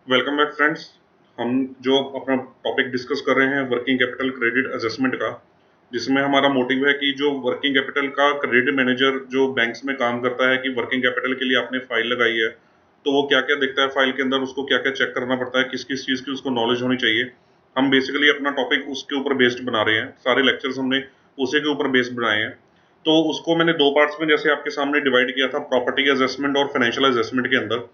Welcome back friends. हम जो अपना टॉपिक डिस्कस कर रहे हैं वर्किंग कैपिटल क्रेडिट असेसमेंट का, जिसमें हमारा मोटिव है कि जो वर्किंग कैपिटल का क्रेडिट मैनेजर जो बैंक्स में काम करता है कि वर्किंग कैपिटल के लिए आपने फाइल लगाई है तो वो क्या क्या देखता है फाइल के अंदर, उसको क्या क्या चेक करना पड़ता है, किस किस चीज़ की उसको नॉलेज होनी चाहिए। हम बेसिकली अपना टॉपिक उसके ऊपर बेस्ड बना रहे हैं, सारे लेक्चर्स हमने उसी के ऊपर बेस्ड बनाए हैं। तो उसको मैंने दो पार्ट्स में जैसे आपके सामने डिवाइड किया था, प्रॉपर्टी असेसमेंट और फाइनेंशियल असेसमेंट के अंदर।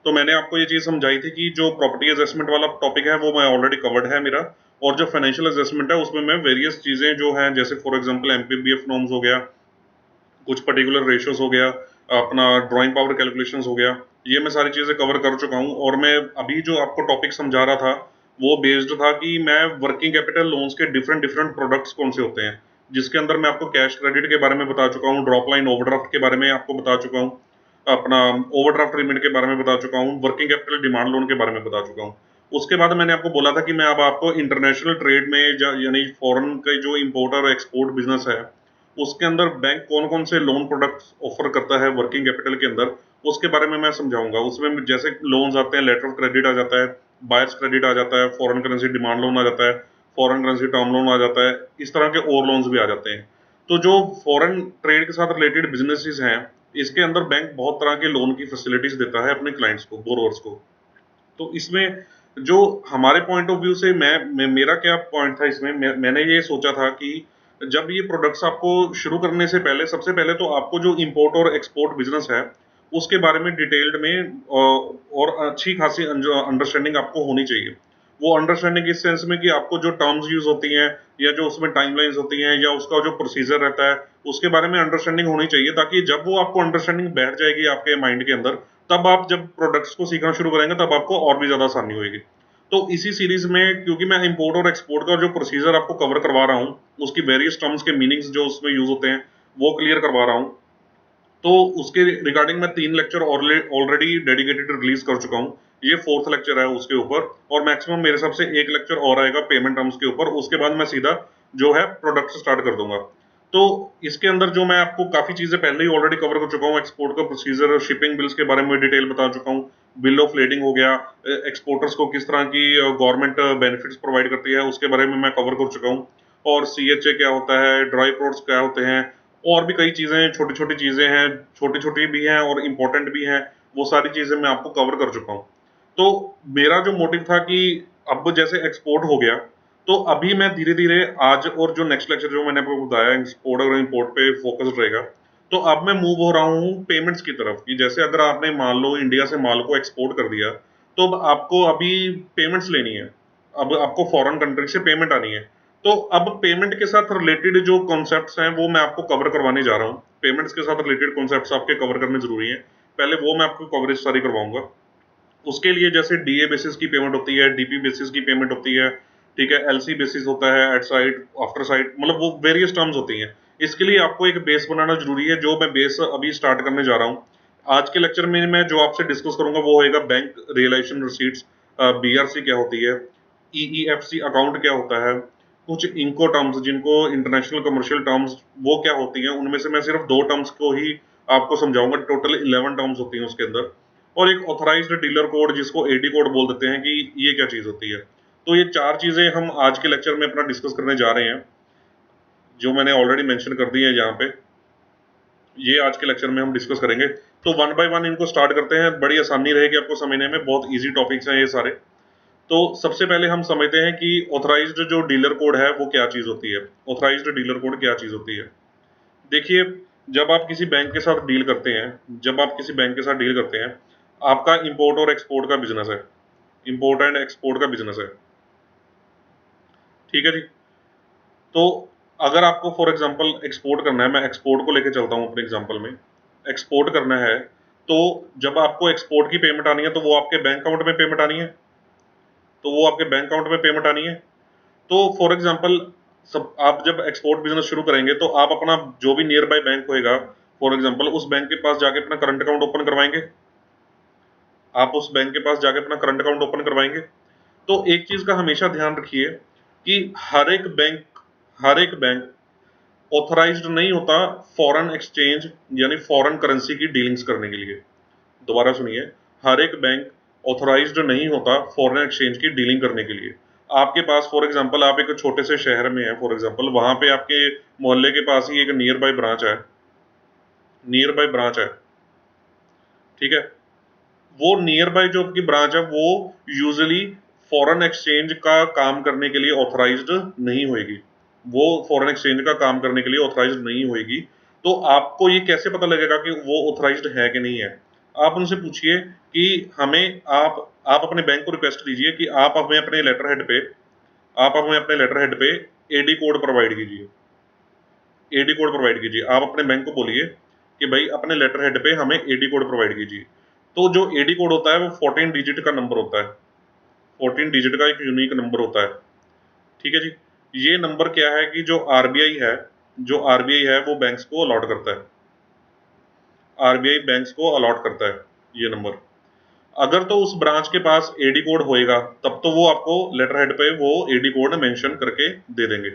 तो मैंने आपको ये चीज़ समझाई थी कि जो प्रॉपर्टी असेसमेंट वाला टॉपिक है वो मैं ऑलरेडी कवर्ड है मेरा, और जो फाइनेंशियल असेसमेंट है उसमें मैं वेरियस चीज़ें जो हैं, जैसे फॉर एग्जांपल एमपीबीएफ नॉर्म्स हो गया, कुछ पर्टिकुलर रेशियोज हो गया, अपना ड्राइंग पावर कैलकुलेशंस हो गया, ये मैं सारी चीज़ें कवर कर चुका हूँ। और मैं अभी जो आपको टॉपिक समझा रहा था वो बेस्ड था कि मैं वर्किंग कैपिटल लोन्स के डिफरेंट डिफरेंट प्रोडक्ट्स कौन से होते हैं, जिसके अंदर मैं आपको कैश क्रेडिट के बारे में बता चुका हूँ, ड्रॉप लाइन ओवरड्राफ्ट के बारे में आपको बता चुका हूँ, अपना ओवरड्राफ्ट लिमिट के बारे में बता चुका हूँ, वर्किंग कैपिटल डिमांड लोन के बारे में बता चुका हूँ। उसके बाद मैंने आपको बोला था कि मैं अब आपको इंटरनेशनल ट्रेड में यानी फॉरेन के जो इम्पोर्ट और एक्सपोर्ट बिजनेस है उसके अंदर बैंक कौन कौन से लोन प्रोडक्ट्स ऑफर करता है वर्किंग कैपिटल के अंदर, उसके बारे में मैं समझाऊंगा। उसमें जैसे लोन्स आते हैं, लेटर ऑफ क्रेडिट आ जाता है, बायर्स क्रेडिट आ जाता है, फॉरेन करेंसी डिमांड लोन आ जाता है, फॉरेन करेंसी टर्म लोन आ जाता है, इस तरह के और लोन्स भी आ जाते हैं। तो जो फॉरेन ट्रेड के साथ रिलेटेड बिजनेसेस हैं, इसके अंदर बैंक बहुत तरह के लोन की फैसिलिटीज देता है अपने क्लाइंट्स को, बोरोवर्स को। तो इसमें जो हमारे पॉइंट ऑफ व्यू से मेरा क्या पॉइंट था इसमें, मैंने ये सोचा था कि जब ये प्रोडक्ट्स आपको शुरू करने से पहले, सबसे पहले तो आपको जो इंपोर्ट और एक्सपोर्ट बिजनेस है उसके बारे में डिटेल्ड में और अच्छी खासी अंडरस्टैंडिंग आपको होनी चाहिए। वो अंडरस्टैंडिंग इस सेंस में कि आपको जो टर्म्स यूज होती हैं या जो उसमें टाइमलाइंस होती हैं या उसका जो प्रोसीजर रहता है उसके बारे में अंडरस्टैंडिंग होनी चाहिए, ताकि जब वो आपको अंडरस्टैंडिंग बैठ जाएगी आपके माइंड के अंदर, तब आप जब प्रोडक्ट्स को सीखना शुरू करेंगे तब आपको और भी ज़्यादा आसानी होगी। तो इसी सीरीज में क्योंकि मैं इंपोर्ट और एक्सपोर्ट का जो प्रोसीजर आपको कवर करवा रहा हूँ, उसकी वेरियस टर्म्स के मीनिंग्स जो उसमें यूज होते हैं वो क्लियर करवा रहा हूँ। तो उसके रिगार्डिंग मैं 3 लेक्चर ऑलरेडी डेडिकेटेड रिलीज कर चुका हूँ। ये फोर्थ लेक्चर है उसके ऊपर, और मैक्सिमम मेरे हिसाब से एक लेक्चर और आएगा पेमेंट टर्म्स के ऊपर। उसके बाद मैं सीधा जो है प्रोडक्ट स्टार्ट कर दूंगा। तो इसके अंदर जो मैं आपको काफी चीजें पहले ही ऑलरेडी कवर कर चुका हूँ, एक्सपोर्ट का प्रोसीजर, शिपिंग बिल्स के बारे में डिटेल बता चुका हूँ, बिल ऑफ लेडिंग हो गया, एक्सपोर्टर्स को किस तरह की गवर्नमेंट बेनिफिट्स प्रोवाइड करती है उसके बारे में मैं कवर कर चुका हूँ, और सीएचए क्या होता है, ड्राई प्रोड्स क्या होते हैं, और भी कई चीजें, छोटी छोटी चीजें हैं, छोटी छोटी भी हैं और इंपॉर्टेंट भी हैं, वो सारी चीजें मैं आपको कवर कर चुका हूँ। तो मेरा जो मोटिव था कि अब जैसे एक्सपोर्ट हो गया, तो अभी मैं धीरे धीरे आज और जो नेक्स्ट लेक्चर जो मैंने आपको बताया एक्सपोर्ट और इंपोर्ट पे फोकस रहेगा, तो अब मैं मूव हो रहा हूँ पेमेंट्स की तरफ, कि जैसे अगर आपने मान लो इंडिया से माल को एक्सपोर्ट कर दिया, तो अब आपको अभी पेमेंट्स लेनी है, अब आपको फॉरेन कंट्री से पेमेंट आनी है। तो अब पेमेंट के साथ रिलेटेड जो कॉन्सेप्ट्स हैं वो मैं आपको कवर करवाने जा रहा हूँ। पेमेंट्स के साथ रिलेटेड कॉन्सेप्ट्स आपके कवर करने जरूरी है, पहले वो मैं आपको कवरेज सारी करवाऊंगा। उसके लिए जैसे डीए बेसिस की पेमेंट होती है, डीपी बेसिस की पेमेंट होती है, ठीक है, एलसी बेसिस होता है, एट साइट, आफ्टर साइट, मतलब वो वेरियस टर्म्स होती हैं। इसके लिए आपको एक बेस बनाना जरूरी है, जो मैं बेस अभी स्टार्ट करने जा रहा हूँ। आज के लेक्चर में मैं जो आपसे डिस्कस करूंगा वो होएगा बैंक रियलाइजेशन रिसीट्स, बीआरसी क्या होती है, ईईएफसी अकाउंट क्या होता है, कुछ इनको टर्म्स जिनको इंटरनेशनल कमर्शियल टर्म्स वो क्या होती हैं, उनमें से मैं सिर्फ दो टर्म्स को ही आपको समझाऊंगा, टोटल 11 टर्म्स होती हैं उसके अंदर। और एक ऑथराइज्ड डीलर कोड जिसको एडी कोड बोल देते हैं, कि ये क्या चीज होती है। तो ये चार चीजें हम आज के लेक्चर में अपना डिस्कस करने जा रहे हैं, जो मैंने ऑलरेडी मेंशन कर दी है यहाँ पे, ये आज के लेक्चर में हम डिस्कस करेंगे। तो वन बाय वन इनको स्टार्ट करते हैं, बड़ी आसानी रहेगी आपको समझने में, बहुत ईजी टॉपिक्स हैं ये सारे। तो सबसे पहले हम समझते हैं कि ऑथराइज्ड जो डीलर कोड है वो क्या चीज होती है। ऑथराइज्ड डीलर कोड क्या चीज होती है, देखिए, जब आप किसी बैंक के साथ डील करते हैं, जब आप किसी बैंक के साथ डील करते हैं, आपका इंपोर्ट और एक्सपोर्ट का बिजनेस है, इंपोर्ट एंड एक्सपोर्ट का बिजनेस है, ठीक है जी। तो अगर आपको फॉर एग्जांपल एक्सपोर्ट करना है, मैं एक्सपोर्ट को लेकर चलता हूँ अपने एग्जांपल में, एक्सपोर्ट करना है, तो जब आपको एक्सपोर्ट की पेमेंट आनी है तो वो आपके बैंक अकाउंट में पेमेंट आनी है, तो वो आपके बैंक अकाउंट में पेमेंट आनी है। तो फॉर एग्जांपल, सब आप जब एक्सपोर्ट बिजनेस शुरू करेंगे तो आप अपना जो भी नियर बाय बैंक होएगा, फॉर एग्जांपल उस बैंक के पास जाके अपना करंट अकाउंट ओपन करवाएंगे, आप उस बैंक के पास जाके अपना करंट अकाउंट ओपन करवाएंगे। तो एक चीज का हमेशा ध्यान रखिए कि हर एक बैंक ऑथराइज्ड नहीं होता फॉरेन एक्सचेंज यानी फॉरेन करेंसी की डीलिंग्स करने के लिए। दोबारा सुनिए, हर एक बैंक ऑथोराइज्ड नहीं होता फॉरेन एक्सचेंज की डीलिंग करने के लिए। आपके पास फॉर एग्जांपल आप एक छोटे से शहर में हैं, फॉर एग्जांपल वहां पे आपके मोहल्ले के पास ही एक नियर बाय ब्रांच है, ठीक है। वो नियर बाय जो आपकी ब्रांच है वो यूजुअली फॉरेन एक्सचेंज का काम करने के लिए ऑथराइज्ड नहीं होगी। वो फॉरेन एक्सचेंज का काम करने के लिए ऑथराइज्ड नहीं होगी। तो आपको ये कैसे पता लगेगा कि वो ऑथराइज्ड है कि नहीं है? आप उनसे पूछिए कि हमें आप अपने बैंक को रिक्वेस्ट कीजिए कि आप हमें अपने लेटर हेड पे एडी कोड प्रोवाइड कीजिए। एडी कोड प्रोवाइड कीजिए। आप अपने बैंक को बोलिए कि भाई अपने लेटर हेड पे हमें एडी कोड प्रोवाइड कीजिए। तो जो एडी कोड होता है वो 14 डिजिट का नंबर होता है। 14 डिजिट का एक यूनिक नंबर होता है, ठीक है जी। ये नंबर क्या है कि जो आरबीआई है वो बैंक्स को अलॉट करता है। आरबीआई बैंक्स को अलॉट करता है ये नंबर। अगर तो उस ब्रांच के पास एडी कोड होएगा तब तो वो आपको लेटर हेड पे वो एडी कोड मेंशन करके दे देंगे,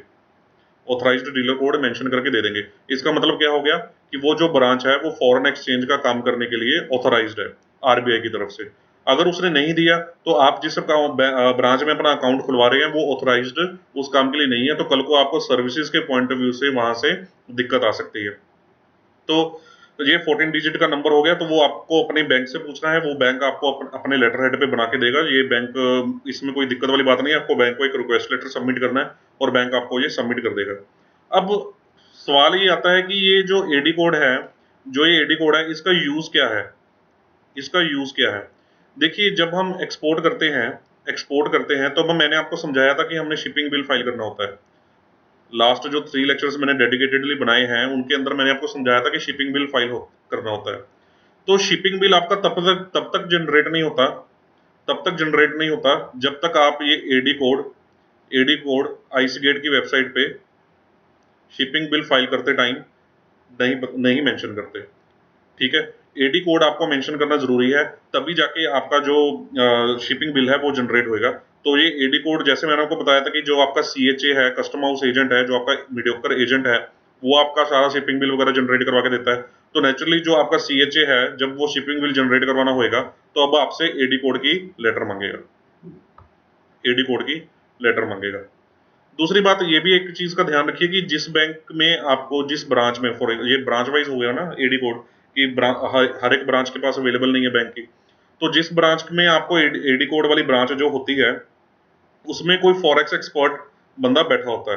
ऑथराइज्ड डीलर कोड मेंशन करके दे देंगे। इसका मतलब क्या हो गया कि वो जो ब्रांच है वो फॉरेन एक्सचेंज का काम करने के लिए ऑथराइज्ड है आरबीआई की तरफ से। अगर उसने नहीं दिया तो आप जिस ब्रांच में अपना अकाउंट खुलवा रहे हैं वो ऑथराइज्ड उस काम के लिए नहीं है, तो कल को आपको सर्विसेज के पॉइंट ऑफ व्यू से वहां से दिक्कत आ सकती है। तो ये 14 डिजिट का नंबर हो गया, तो वो आपको अपने बैंक से पूछना है। वो बैंक आपको अपने लेटर हेड पे बना के देगा। ये बैंक, इसमें कोई दिक्कत वाली बात नहीं है। आपको बैंक को एक रिक्वेस्ट लेटर सबमिट करना है और बैंक आपको ये सबमिट कर देगा। अब सवाल ये आता है कि ये जो एडी कोड है, इसका यूज क्या है? इसका यूज क्या है? देखिए, जब हम एक्सपोर्ट करते हैं तो मैंने आपको समझाया था कि हमने शिपिंग बिल फाइल करना होता है। लास्ट जो 3 लेक्चर्स मैंने डेडिकेटेडली बनाए हैं उनके अंदर मैंने आपको समझाया था कि शिपिंग बिल करना होता है। तो शिपिंग बिल आपका तब तक जनरेट नहीं होता, जब तक आप ये एडी कोड आईसी गेट की वेबसाइट पे शिपिंग बिल फाइल करते टाइम नहीं नहीं मेंशन करते, ठीक है। एडी कोड आपको मेंशन करना जरूरी है, तभी जाके आपका जो शिपिंग बिल है वो जनरेट होएगा। तो ये एडी कोड, जैसे मैंने आपको बताया था कि जो आपका सीएचए है, कस्टम हाउस एजेंट है, जो आपका मीडियोकर एजेंट है, वो आपका सारा शिपिंग बिल वगैरह जनरेट करवा के देता है। तो नेचुरली जो आपका सीएचए है, जब वो शिपिंग बिल जनरेट करवाना होएगा तो अब आपसे एडी कोड की लेटर मांगेगा, एडी कोड की लेटर मांगेगा। दूसरी बात ये भी एक चीज का ध्यान रखिए कि जिस बैंक में आपको, जिस ब्रांच में, फॉर ये ब्रांच वाइज हो गया ना एडी कोड कि हर एक ब्रांच के पास अवेलेबल नहीं है बैंक की। तो जिस ब्रांच में आपको एडी कोड वाली ब्रांच जो होती है उसमें कोई फॉरेक्स एक्सपर्ट बंदा बैठा होता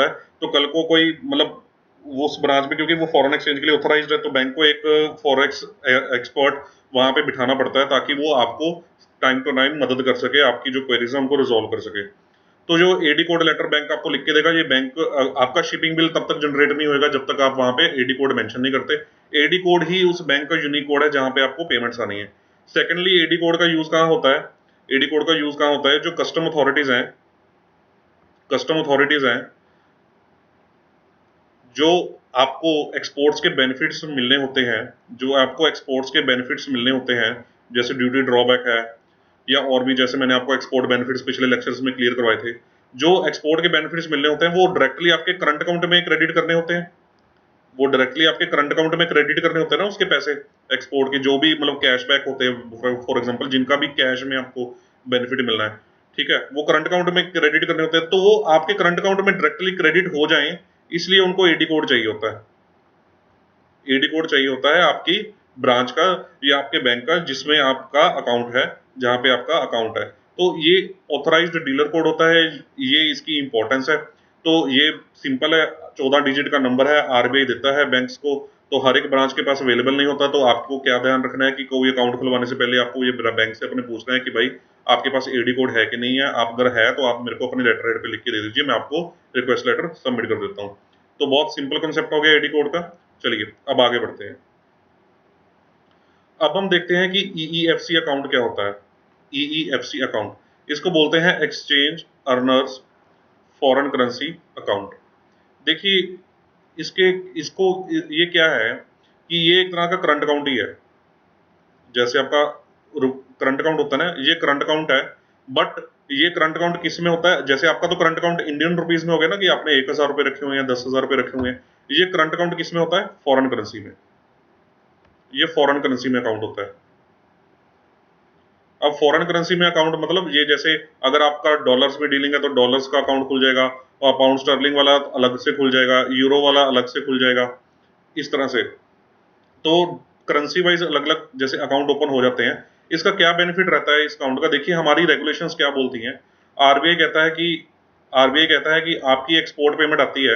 है, तो कल को कोई मतलब वो उस ब्रांच में, क्योंकि वो फॉरेन एक्सचेंज के लिए ऑथराइज्ड है, तो बैंक को एक फॉरेक्स एक्सपर्ट वहां पे बिठाना पड़ता है ताकि वो आपको टाइम टू टाइम मदद कर सके, आपकी जो क्वेरीज है उनको रिजॉल्व कर सके। तो जो एडी कोड लेटर बैंक आपको लिख के देगा, ये बैंक आपका शिपिंग बिल तब तक जनरेट नहीं होगा जब तक आप वहां पे एडी कोड मेंशन नहीं करते। एडी कोड ही उस बैंक का यूनिक कोड है जहां पे आपको पेमेंट्स आनी है। सेकेंडली, एडी कोड का यूज कहाँ होता है? जो कस्टम अथॉरिटीज हैं जो आपको एक्सपोर्ट्स के बेनिफिट्स मिलने होते हैं, जैसे ड्यूटी ड्रॉबैक है, या और भी, जैसे मैंने आपको एक्सपोर्ट बेनिफिट्स पिछले लेक्चर्स में क्लियर करवाए थे। जो एक्सपोर्ट के बेनिफिट्स मिलने होते हैं वो डायरेक्टली आपके करंट अकाउंट में क्रेडिट करने होते हैं। ना उसके पैसे, एक्सपोर्ट के जो भी मतलब कैशबैक होते हैं, फॉर एग्जांपल जिनका भी कैश में आपको बेनिफिट मिलना है, ठीक है, वो करंट अकाउंट में क्रेडिट करने होते हैं। तो वो आपके करंट अकाउंट में डायरेक्टली क्रेडिट हो जाएं, इसलिए उनको एडी कोड चाहिए होता है। एडी कोड चाहिए होता है आपकी ब्रांच का या आपके बैंक का जिसमें आपका अकाउंट है, जहां पे आपका अकाउंट है। तो ये ऑथराइज्ड डीलर कोड होता है, ये इसकी इंपॉर्टेंस है। तो ये सिंपल है, 14 डिजिट का नंबर है, आरबीआई देता है बैंक्स को। तो हर एक ब्रांच के पास अवेलेबल नहीं होता। तो आपको क्या ध्यान रखना है कि कोई अकाउंट खुलवाने से पहले आपको ये बैंक से अपने पूछना है कि भाई आपके पास एडी कोड है कि नहीं है। आप अगर है तो आप मेरे को अपने लेटर हेड पे लिख के दे दीजिए, मैं आपको रिक्वेस्ट लेटर सबमिट कर देता हूँ। तो बहुत सिंपल कंसेप्ट हो गया एडी कोड का। चलिए अब आगे बढ़ते हैं। अब हम देखते हैं कि ईईएफसी अकाउंट क्या होता है। ईईएफसी अकाउंट, इसको बोलते हैं exchange earners foreign currency account. देखिए, इसके इसको ये क्या है कि ये एक तरह का करंट अकाउंट ही है। जैसे आपका करंट अकाउंट होता है ना, ये करंट अकाउंट है। बट ये करंट अकाउंट किस में होता है? जैसे आपका तो करंट अकाउंट इंडियन रुपीज में हो गया ना, कि आपने 1000 रुपए रखे हुए हैं, 10,000 रुपए रखे हुए हैं। ये करंट अकाउंट किस में होता है? फॉरेन करेंसी में। ये फॉरेन करेंसी में अकाउंट होता है। अब फॉरेन करेंसी में अकाउंट मतलब ये जैसे अगर आपका डॉलर्स में डीलिंग है तो डॉलर्स का अकाउंट खुल जाएगा, और पाउंड स्टर्लिंग वाला अलग से खुल जाएगा, यूरो वाला अलग से खुल जाएगा, इस तरह से। तो करेंसी वाइज अलग अलग जैसे अकाउंट ओपन हो जाते हैं। इसका क्या बेनिफिट रहता है इस अकाउंट का? देखिए हमारी रेगुलेशंस क्या बोलती हैं। आरबीआई कहता है कि आरबीआई कहता है कि आपकी एक्सपोर्ट पेमेंट आती है,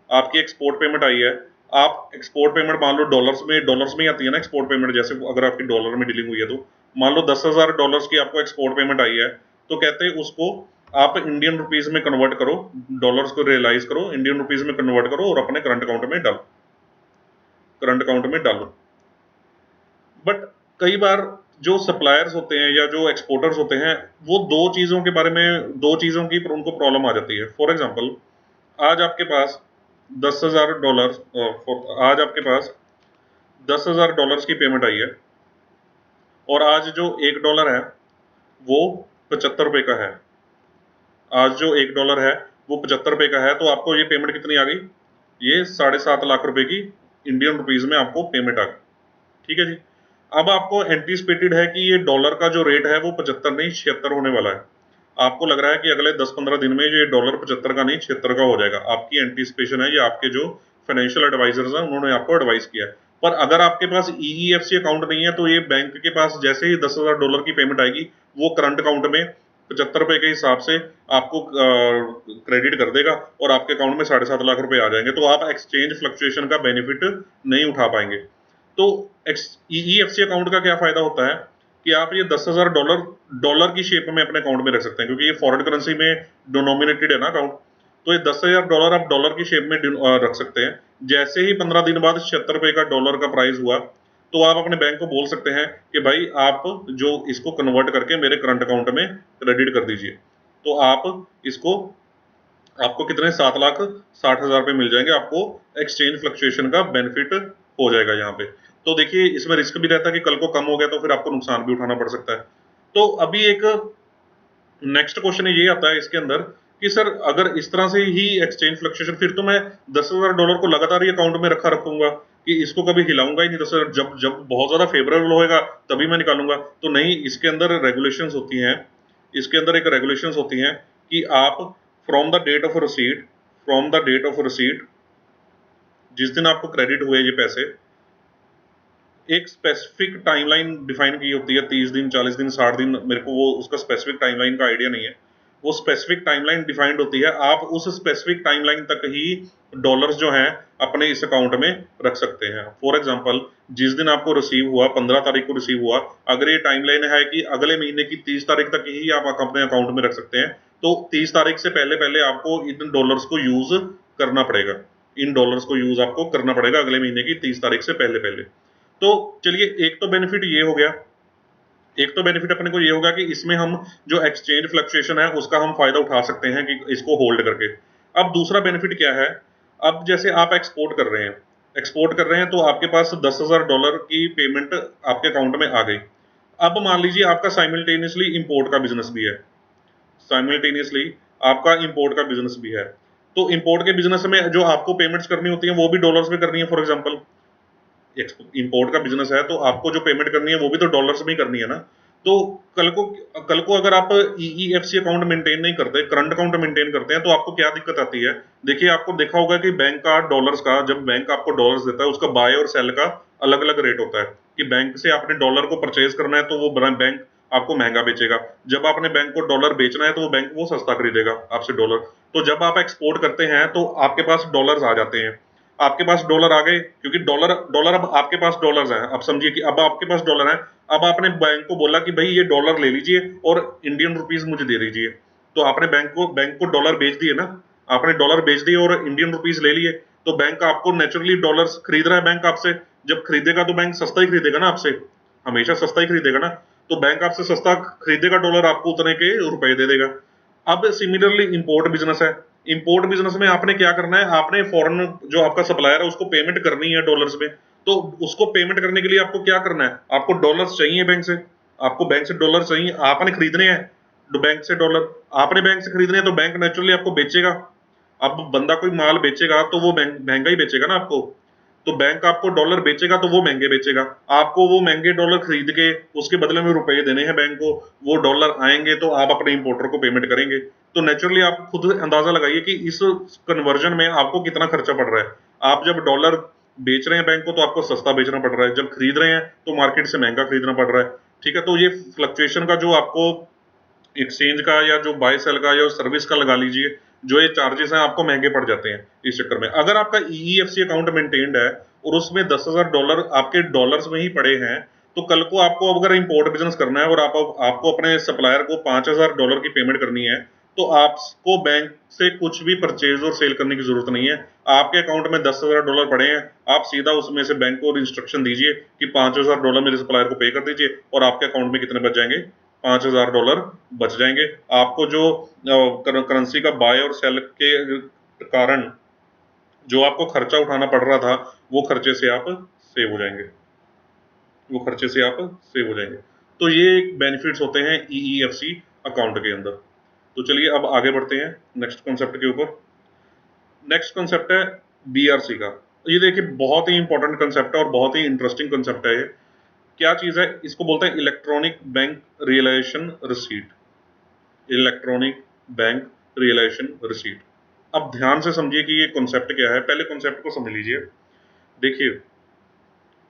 आपकी एक्सपोर्ट पेमेंट आई है, आप एक्सपोर्ट पेमेंट मान लो डॉलर्स में ही आती है ना एक्सपोर्ट पेमेंट, जैसे अगर आपकी डॉलर में डीलिंग हुई है तो मान लो $10,000 की आपको एक्सपोर्ट पेमेंट आई है, तो कहते हैं उसको आप इंडियन रुपीज में कन्वर्ट करो, डॉलर्स को रियलाइज करो, इंडियन रुपीज में कन्वर्ट करो और अपने करंट अकाउंट में डालो। बट कई बार जो सप्लायर्स होते हैं या जो एक्सपोर्टर्स होते हैं, वो दो चीज़ों की उनको प्रॉब्लम आ जाती है। फॉर एग्जांपल, आज आपके पास $10,000 आज आपके पास $10,000 की पेमेंट आई है, और आज जो $1 है वो 75 रुपये का है। आज जो $1 है वो 75 रुपये का है, तो आपको ये पेमेंट कितनी आ गई? ये 7.5 लाख रुपए की इंडियन रुपीज में आपको पेमेंट आ गई। ठीक है जी। अब आपको एंटीसिपेटेड है कि ये डॉलर का जो रेट है वो 75 नहीं 76 होने वाला है। आपको लग रहा है कि अगले 10-15 दिन में ये डॉलर 75 का नहीं 76 का हो जाएगा। आपकी एंटीसिपेशन है, ये आपके जो फाइनेंशियल एडवाइजर्स हैं उन्होंने आपको एडवाइस किया है। पर अगर आपके पास ईईएफसी अकाउंट नहीं है तो ये बैंक के पास जैसे ही $10,000 की पेमेंट आएगी, वो करंट अकाउंट में 75 रुपए के हिसाब से आपको क्रेडिट कर देगा और आपके अकाउंट में 7.5 लाख रुपए आ जाएंगे। तो आप एक्सचेंज फ्लक्चुएशन का बेनिफिट नहीं उठा पाएंगे। तो ईईएफसी अकाउंट का क्या फायदा होता है कि आप ये $10,000 डॉलर की शेप में अपने अकाउंट में रख सकते हैं, क्योंकि ये फॉरेन करेंसी में डिनोमिनेटेड है ना अकाउंट। तो ये $10,000 आप डॉलर की शेप में रख सकते हैं। जैसे ही 15 दिन बाद 76 रुपए का डॉलर का प्राइस हुआ, तो आप अपने बैंक को बोल सकते हैं कि भाई आप जो इसको कन्वर्ट करके मेरे करंट अकाउंट में क्रेडिट कर दीजिए। तो आप इसको आपको कितने 7,60,000 रुपये मिल जाएंगे, आपको एक्सचेंज फ्लक्चुएशन का बेनिफिट हो जाएगा यहाँ पे। तो देखिए इसमें रिस्क भी रहता है कि कल को कम हो गया तो फिर आपको नुकसान भी उठाना पड़ सकता है। तो अभी एक नेक्स्ट क्वेश्चन ये आता है इसके अंदर कि सर अगर इस तरह से ही एक्सचेंज फ्लक्चुएशन, फिर तो मैं $10,000 को लगातार ही अकाउंट में रखा रखूंगा कि इसको कभी हिलाऊंगा ही नहीं, 10,000 जब जब बहुत ज्यादा फेवरेबल होएगा तभी मैं निकालूंगा। तो नहीं, इसके अंदर रेगुलेशंस होती हैं, इसके अंदर एक रेगुलेशंस होती हैं कि आप from the date of receipt from the date of receipt जिस दिन आपको क्रेडिट हुए ये पैसे, एक स्पेसिफिक टाइमलाइन डिफाइन की होती है, 30 दिन 40 दिन 60 दिन, मेरे को वो उसका स्पेसिफिक टाइमलाइन का आइडिया नहीं है। वो स्पेसिफिक टाइमलाइन डिफाइंड होती है, आप उस स्पेसिफिक टाइमलाइन तक ही डॉलर्स जो हैं अपने इस अकाउंट में रख सकते हैं। फॉर एग्जांपल, जिस दिन आपको रिसीव हुआ 15 तारीख को रिसीव हुआ, अगर ये टाइमलाइन है कि अगले महीने की 30 तारीख तक ही आप अपने अकाउंट में रख सकते हैं, तो 30 तारीख से पहले पहले आपको इन डॉलर्स को यूज करना पड़ेगा, इन डॉलर्स को यूज आपको करना पड़ेगा अगले महीने की 30 तारीख से पहले पहले। तो चलिए, एक तो बेनिफिट ये हो गया, एक तो बेनिफिट अपने को ये होगा कि इसमें हम जो एक्सचेंज फ्लक्चुएशन है उसका हम फायदा उठा सकते हैं कि इसको होल्ड करके। अब दूसरा बेनिफिट क्या है? अब जैसे आप एक्सपोर्ट कर रहे हैं तो आपके पास $10,000 की पेमेंट आपके अकाउंट में आ गई। अब मान लीजिए आपका साइमल्टेनियसली इंपोर्ट का बिजनेस भी है, साइमल्टेनियसली आपका इंपोर्ट का बिजनेस भी है। तो इंपोर्ट के बिजनेस में जो आपको पेमेंट्स करनी होती है वो भी डॉलर्स में करनी है। फॉर एग्जाम्पल, इंपोर्ट का बिजनेस है तो आपको जो पेमेंट करनी है वो भी तो डॉलर्स में ही करनी है ना। तो कल को अगर आप ईईएफसी अकाउंट मेंटेन नहीं करते, करंट अकाउंट मेंटेन करते हैं, तो आपको क्या दिक्कत आती है? देखिए, आपको देखा होगा कि बैंक का डॉलर्स का, जब बैंक आपको डॉलर्स देता है उसका बाय और सेल का अलग अलग रेट होता है कि बैंक से आपने डॉलर को परचेज करना है तो वो बैंक आपको महंगा बेचेगा, जब आपने बैंक को डॉलर बेचना है तो वो बैंक वो सस्ता खरीदेगा आपसे डॉलर। तो जब आप एक्सपोर्ट करते हैं तो आपके पास डॉलर्स आ जाते हैं, आपके पास डॉलर आ गए, क्योंकि डॉलर डॉलर अब आपके पास डॉलर्स हैं। अब समझिए कि अब आपके पास डॉलर हैं, अब आपने बैंक को बोला कि भाई ये डॉलर ले लीजिए और इंडियन रुपीज मुझे दे दीजिए। तो आपने बैंक को डॉलर बेच दिए ना, आपने डॉलर बेच दिए और इंडियन रुपीज ले लिए, तो बैंक आपको नेचुरली डॉलर्स खरीद रहा है बैंक आपसे। जब खरीदेगा तो बैंक सस्ता ही खरीदेगा ना आपसे, हमेशा सस्ता ही खरीदेगा ना। तो बैंक आपसे सस्ता खरीदेगा डॉलर, आपको उतने के रुपए दे देगा। अब सिमिलरली इंपोर्ट बिजनेस है, इंपोर्ट बिजनेस में आपने क्या करना है, आपने फॉरेन जो आपका सप्लायर है उसको पेमेंट करनी है डॉलर्स में। तो उसको पेमेंट करने के लिए आपको क्या करना है? आपको डॉलर्स चाहिए बैंक से, आपको बैंक से डॉलर चाहिए, आपने खरीदने हैं बैंक से डॉलर, आपने बैंक से खरीदने हैं, तो बैंक नेचुरली आपको बेचेगा। अब बंदा कोई माल बेचेगा तो वो महंगा ही बेचेगा ना आपको। तो बैंक आपको डॉलर बेचेगा तो वो महंगे बेचेगा, आपको वो महंगे डॉलर खरीद के उसके बदले में रुपए देने हैं बैंक को, वो डॉलर आएंगे तो आप अपने इंपोर्टर को पेमेंट करेंगे। तो नेचुरली आप खुद अंदाजा लगाइए कि इस कन्वर्जन में आपको कितना खर्चा पड़ रहा है। आप जब डॉलर बेच रहे हैं बैंक को तो आपको सस्ता बेचना पड़ रहा है, जब खरीद रहे हैं तो मार्केट से महंगा खरीदना पड़ रहा है। ठीक है, तो ये फ्लक्चुएशन का जो आपको एक्सचेंज का या जो बाय सेल का या सर्विस का लगा लीजिए, जो ये चार्जेस हैं आपको महंगे पड़ जाते हैं इस चक्कर में। अगर आपका ईईएफसी अकाउंट मेंटेन्ड है और उसमें 10,000 डॉलर आपके डॉलर्स में ही पड़े हैं, तो कल को आपको अगर इंपोर्ट बिजनेस करना है और आपको अपने सप्लायर को 5,000 डॉलर की पेमेंट करनी है, तो आपको बैंक से कुछ भी परचेज और सेल करने की जरूरत नहीं है। आपके अकाउंट में 10,000 डॉलर पड़े हैं, आप सीधा उसमें से बैंक को इंस्ट्रक्शन दीजिए कि 5,000 डॉलर मेरे सप्लायर को पे कर दीजिए और आपके अकाउंट में कितने बच जाएंगे, 5,000 डॉलर बच जाएंगे। आपको जो करेंसी का बाय और सेल के कारण जो आपको खर्चा उठाना पड़ रहा था, वो खर्चे से आप सेव हो जाएंगे, वो खर्चे से आप सेव हो जाएंगे। तो ये बेनिफिट्स होते हैं ईईएफसी अकाउंट के अंदर। तो चलिए अब आगे बढ़ते हैं नेक्स्ट कॉन्सेप्ट के ऊपर। नेक्स्ट कॉन्सेप्ट है बीआरसी का। ये देखिए बहुत ही इंपॉर्टेंट कॉन्सेप्ट है और बहुत ही इंटरेस्टिंग कॉन्सेप्ट है ये। क्या चीज़ है, इसको बोलते हैं electronic bank realisation receipt. Electronic bank realisation receipt. अब ध्यान से समझिए कि ये कॉन्सेप्ट क्या है, पहले कॉन्सेप्ट को समझ लीजिए। देखिए,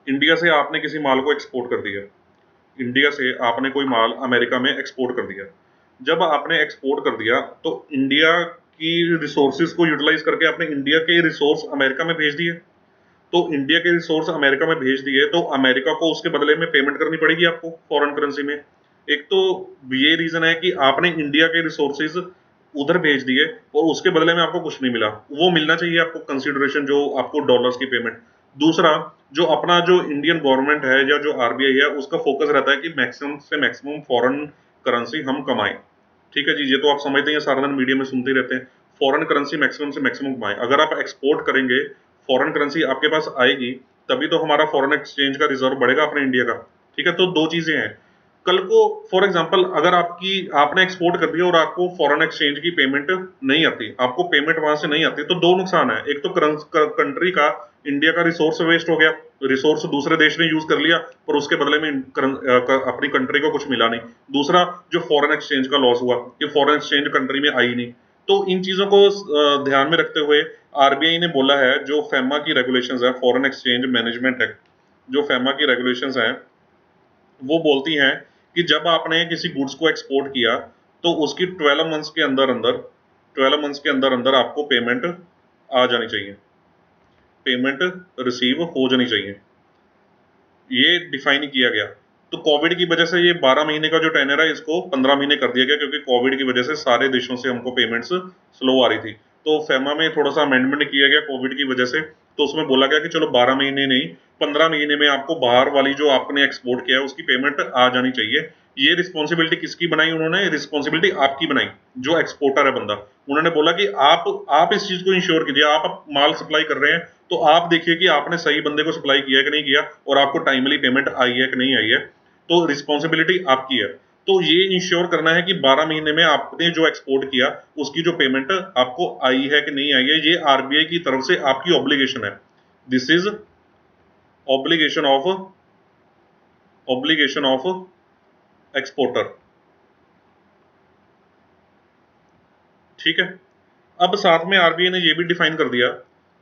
इंडिया से आपने किसी माल को एक्सपोर्ट कर दिया, इंडिया से आपने कोई माल अमेरिका में एक्सपोर्ट कर दिया। जब आपने एक्सपोर्ट कर दिया तो इंडिया की रिसोर्सेज को यूटिलाइज करके आपने इंडिया के रिसोर्स अमेरिका में भेज दिए। तो इंडिया के रिसोर्स अमेरिका में भेज दिए तो अमेरिका को उसके बदले में पेमेंट करनी पड़ेगी आपको फॉरेन करेंसी में। एक तो ये रीजन है कि आपने इंडिया के रिसोर्सेज उधर भेज दिए और उसके बदले में आपको कुछ नहीं मिला, वो मिलना चाहिए आपको कंसिडरेशन, जो आपको डॉलर्स की पेमेंट। दूसरा, जो अपना जो इंडियन गवर्नमेंट है या जो आरबीआई है, उसका फोकस रहता है कि मैक्सिमम से मैक्सिमम फॉरेन करेंसी हम कमाएं। ठीक है जी, ये तो आप समझते हैं, सारा दिन मीडिया में सुनते ही रहते हैं, फॉरेन करेंसी मैक्सिमम से मैक्सिमम कमाएं। अगर आप एक्सपोर्ट करेंगे, फॉरेन करेंसी आपके पास आएगी, तभी तो हमारा फॉरेन एक्सचेंज का रिजर्व बढ़ेगा अपने इंडिया का। ठीक है, तो दो चीजें हैं। कल को फॉर एग्जांपल अगर आपने एक्सपोर्ट कर दिया और आपको फॉरेन एक्सचेंज की पेमेंट नहीं आती, आपको पेमेंट वहां से नहीं आती, तो दो नुकसान है। एक तो कंट्री का, इंडिया का रिसोर्स वेस्ट हो गया, रिसोर्स दूसरे देश ने यूज कर लिया और उसके बदले में अपनी कंट्री को कुछ मिला नहीं। दूसरा, जो फॉरेन एक्सचेंज का लॉस हुआ कि फॉरेन एक्सचेंज कंट्री में आई नहीं। तो इन चीजों को ध्यान में रखते हुए आरबीआई ने बोला है, जो फैमा की रेगुलेशंस है, फॉरेन एक्सचेंज मैनेजमेंट एक्ट, जो फैमा की रेगुलेशंस हैं, वो बोलती हैं कि जब आपने किसी गुड्स को एक्सपोर्ट किया तो उसकी 12 मंथ्स के अंदर अंदर 12 मंथ्स के अंदर अंदर आपको पेमेंट आ जानी चाहिए, पेमेंट रिसीव हो जानी चाहिए। ये डिफाइन किया गया। तो कोविड की वजह से ये 12 महीने का जो टेनर है, इसको 15 महीने कर दिया गया, क्योंकि कोविड की वजह से सारे देशों से हमको पेमेंट्स स्लो आ रही थी। तो फेमा में थोड़ा सा अमेंडमेंट किया गया कोविड की वजह से। तो उसमें बोला गया कि चलो 12 महीने नहीं, 15 महीने में आपको बाहर वाली जो आपने एक्सपोर्ट किया है उसकी पेमेंट आ जानी चाहिए। ये रिस्पॉन्सिबिलिटी किसकी बनाई उन्होंने? रिस्पॉन्सिबिलिटी आपकी बनाई, जो एक्सपोर्टर है बंदा। उन्होंने बोला कि आप इस चीज को इंश्योर कीजिए, आप माल सप्लाई कर रहे हैं तो आप देखिए कि आपने सही बंदे को सप्लाई किया कि नहीं किया और आपको टाइमली पेमेंट आई है कि नहीं आई है। तो रिस्पॉन्सिबिलिटी आपकी है। तो ये इंश्योर करना है कि 12 महीने में आपने जो एक्सपोर्ट किया उसकी जो पेमेंट आपको आई है कि नहीं आई है, ये आरबीआई की तरफ से आपकी ऑब्लिगेशन है। This is obligation of exporter. ठीक है, अब साथ में आरबीआई ने ये भी डिफाइन कर दिया,